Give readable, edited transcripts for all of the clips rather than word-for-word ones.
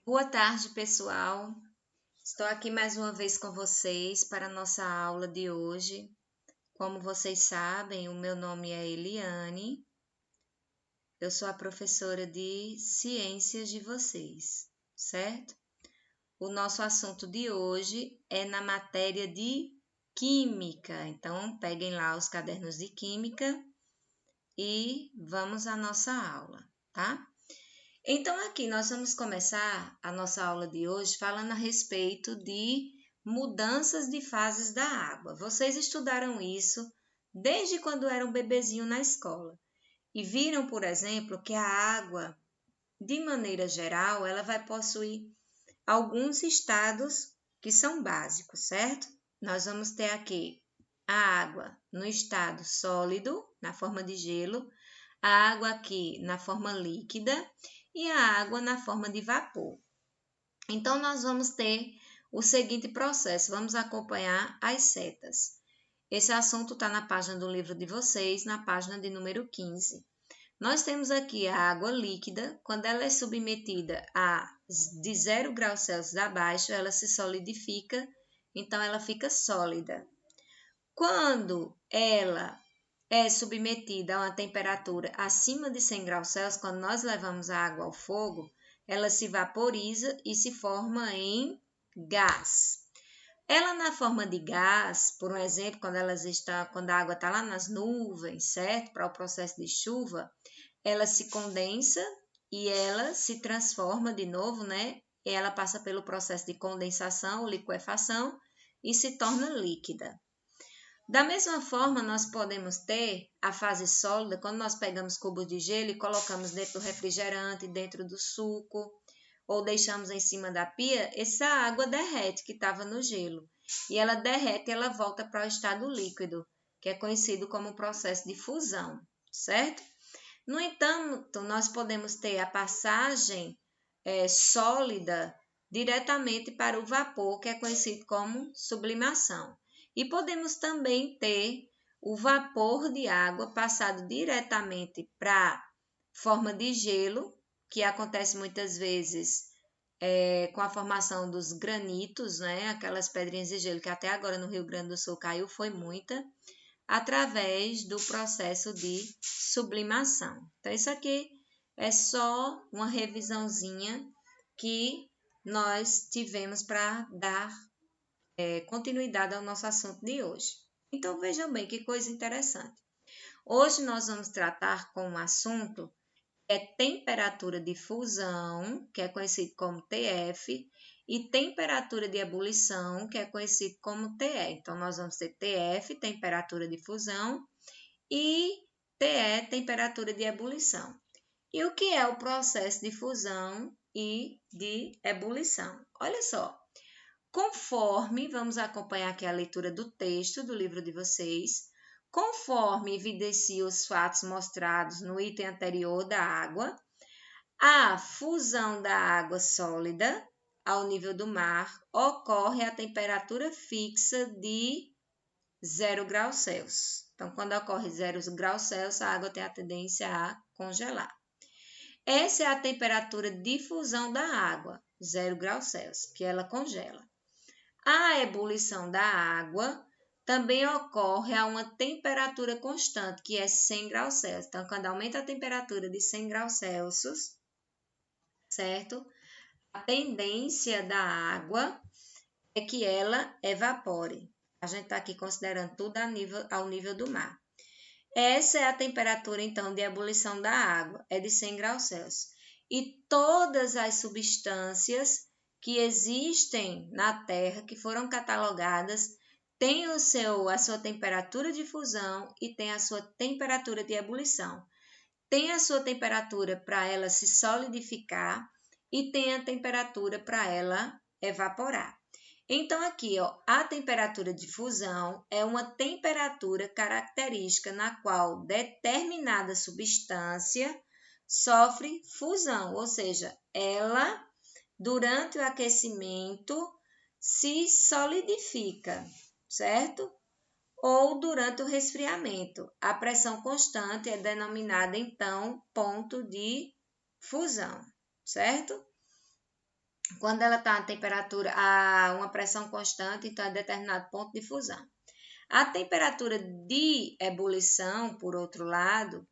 Boa tarde, pessoal. Estou aqui mais uma vez com vocês para a nossa aula de hoje. Como vocês sabem, o meu nome é Eliane. Eu sou a professora de ciências de vocês, certo? O nosso assunto de hoje é na matéria de química. Então, peguem lá os cadernos de química e vamos à nossa aula, tá? Então, aqui nós vamos começar a nossa aula de hoje falando a respeito de mudanças de fases da água. Vocês estudaram isso desde quando eram bebezinho na escola e viram, por exemplo, que a água, de maneira geral, ela vai possuir alguns estados que são básicos, certo? Nós vamos ter aqui a água no estado sólido, na forma de gelo, a água aqui na forma líquida e a água na forma de vapor. Então, nós vamos ter o seguinte processo, vamos acompanhar as setas. Esse assunto está na página do livro de vocês, na página de número 15. Nós temos aqui a água líquida, quando ela é submetida de 0 graus Celsius abaixo, ela se solidifica, então ela fica sólida. Quando ela é submetida a uma temperatura acima de 100 graus Celsius, quando nós levamos a água ao fogo, ela se vaporiza e se forma em gás. Ela na forma de gás, por um exemplo, quando a água está lá nas nuvens, certo? Para o processo de chuva, ela se condensa e ela se transforma de novo, né? E ela passa pelo processo de condensação, liquefação e se torna líquida. Da mesma forma, nós podemos ter a fase sólida quando nós pegamos cubos de gelo e colocamos dentro do refrigerante, dentro do suco, ou deixamos em cima da pia, essa água derrete que estava no gelo. E ela derrete e ela volta para o estado líquido, que é conhecido como processo de fusão, certo? No entanto, nós podemos ter a passagem sólida diretamente para o vapor, que é conhecido como sublimação. E podemos também ter o vapor de água passado diretamente para a forma de gelo, que acontece muitas vezes com a formação dos granitos, né? Aquelas pedrinhas de gelo que até agora no Rio Grande do Sul caiu, foi muita, através do processo de sublimação. Então, isso aqui é só uma revisãozinha que nós tivemos para dar continuidade ao nosso assunto de hoje. Então, vejam bem que coisa interessante. Hoje nós vamos tratar com um assunto que é temperatura de fusão, que é conhecido como TF, e temperatura de ebulição, que é conhecido como TE. Então, nós vamos ter TF, temperatura de fusão, e TE, temperatura de ebulição. E o que é o processo de fusão e de ebulição? Olha só. Conforme, vamos acompanhar aqui a leitura do texto do livro de vocês, conforme evidencia os fatos mostrados no item anterior da água, a fusão da água sólida ao nível do mar ocorre a temperatura fixa de 0 graus Celsius. Então, quando ocorre 0 graus Celsius, a água tem a tendência a congelar. Essa é a temperatura de fusão da água, 0 graus Celsius, que ela congela. A ebulição da água também ocorre a uma temperatura constante, que é 100 graus Celsius. Então, quando aumenta a temperatura de 100 graus Celsius, certo? A tendência da água é que ela evapore. A gente está aqui considerando tudo ao nível do mar. Essa é a temperatura, então, de ebulição da água, é de 100 graus Celsius. E todas as substâncias que existem na Terra, que foram catalogadas, têm a sua temperatura de fusão e tem a sua temperatura de ebulição. Tem a sua temperatura para ela se solidificar e tem a temperatura para ela evaporar. Então, aqui, ó, a temperatura de fusão é uma temperatura característica na qual determinada substância sofre fusão, ou seja, ela, durante o aquecimento, se solidifica, certo? Ou durante o resfriamento. A pressão constante é denominada, então, ponto de fusão, certo? quando ela está a temperatura, a uma pressão constante, então é determinado ponto de fusão. A temperatura de ebulição, por outro lado,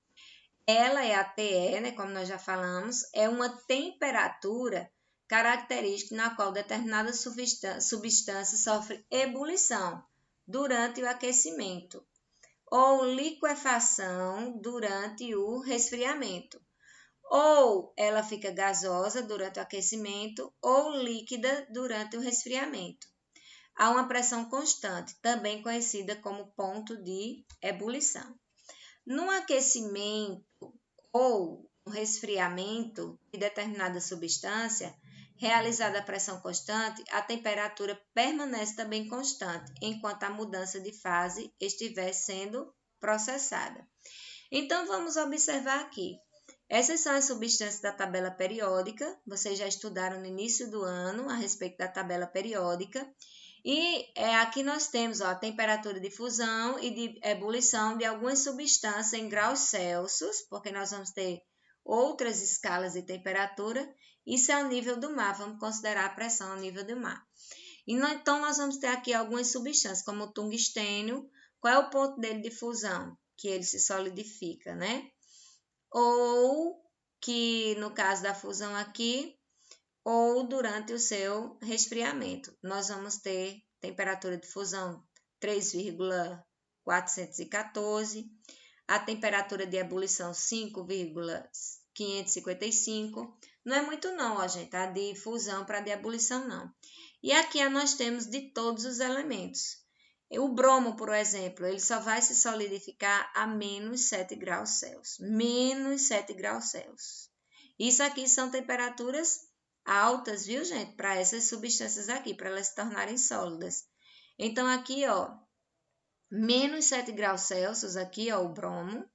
ela é a TE, né, como nós já falamos, é uma temperatura característica na qual determinada substância sofre ebulição durante o aquecimento ou liquefação durante o resfriamento. Ou ela fica gasosa durante o aquecimento ou líquida durante o resfriamento. Há uma pressão constante, também conhecida como ponto de ebulição. No aquecimento ou no resfriamento de determinada substância, realizada a pressão constante, a temperatura permanece também constante, enquanto a mudança de fase estiver sendo processada. Então, vamos observar aqui. Essas são as substâncias da tabela periódica. Vocês já estudaram no início do ano a respeito da tabela periódica. E aqui nós temos a temperatura de fusão e de ebulição de algumas substâncias em graus Celsius, porque nós vamos ter outras escalas de temperatura. Isso é o nível do mar, vamos considerar a pressão ao nível do mar. Então, nós vamos ter aqui algumas substâncias, como o tungstênio. Qual é o ponto dele de fusão? Que ele se solidifica, né? Ou que, no caso da fusão aqui, ou durante o seu resfriamento. Nós vamos ter temperatura de fusão 3,414, a temperatura de ebulição 5,555. Não é muito não, ó, gente, tá? De fusão para de ebulição não. E aqui nós temos de todos os elementos. O bromo, por exemplo, ele só vai se solidificar a menos 7 graus Celsius. Menos 7 graus Celsius. Isso aqui são temperaturas altas, viu, gente? Para essas substâncias aqui, para elas se tornarem sólidas. Então, aqui, ó, menos 7 graus Celsius, aqui, ó, o bromo.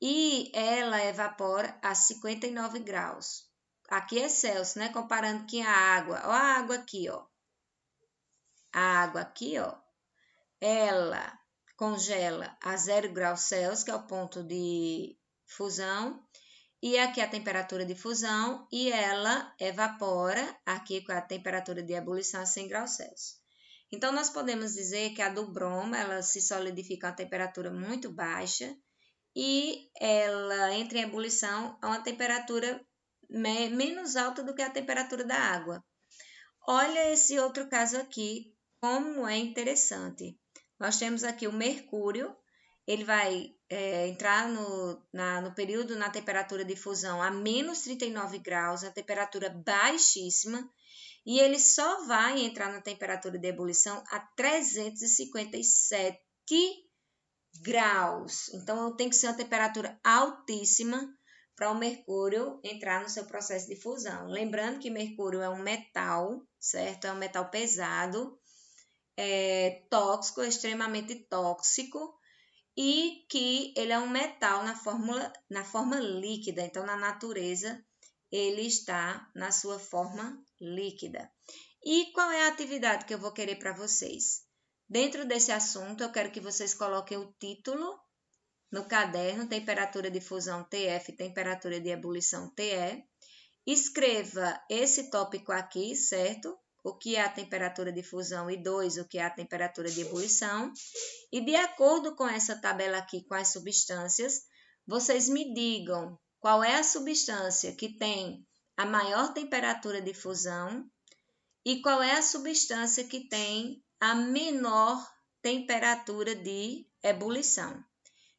E ela evapora a 59 graus. Aqui é Celsius, né? Comparando com a água. Ó a água aqui, ó. A água aqui, ó. Ela congela a 0 graus Celsius, que é o ponto de fusão, e aqui a temperatura de fusão, e ela evapora aqui com a temperatura de ebulição a 100 graus Celsius. Então, nós podemos dizer que a do bromo, ela se solidifica a uma temperatura muito baixa, e ela entra em ebulição a uma temperatura menos alta do que a temperatura da água. Olha esse outro caso aqui, como é interessante. Nós temos aqui o mercúrio, ele vai entrar no período na temperatura de fusão a menos 39 graus, a temperatura baixíssima, e ele só vai entrar na temperatura de ebulição a 357 graus. Então, tem que ser uma temperatura altíssima para o mercúrio entrar no seu processo de fusão. Lembrando que mercúrio é um metal, certo? É um metal pesado, tóxico, extremamente tóxico, e que ele é um metal na forma líquida. Então, na natureza, ele está na sua forma líquida. E qual é a atividade que eu vou querer para vocês? Dentro desse assunto, eu quero que vocês coloquem o título no caderno, temperatura de fusão TF, temperatura de ebulição TE. Escreva esse tópico aqui, certo? O que é a temperatura de fusão e 2, o que é a temperatura de ebulição. E de acordo com essa tabela aqui, com as substâncias, vocês me digam qual é a substância que tem a maior temperatura de fusão e qual é a substância que tem a menor temperatura de ebulição.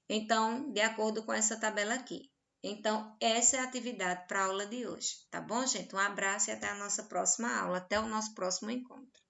Então, de acordo com essa tabela aqui. Então, essa é a atividade para a aula de hoje, tá bom, gente? Um abraço e até a nossa próxima aula. Até o nosso próximo encontro.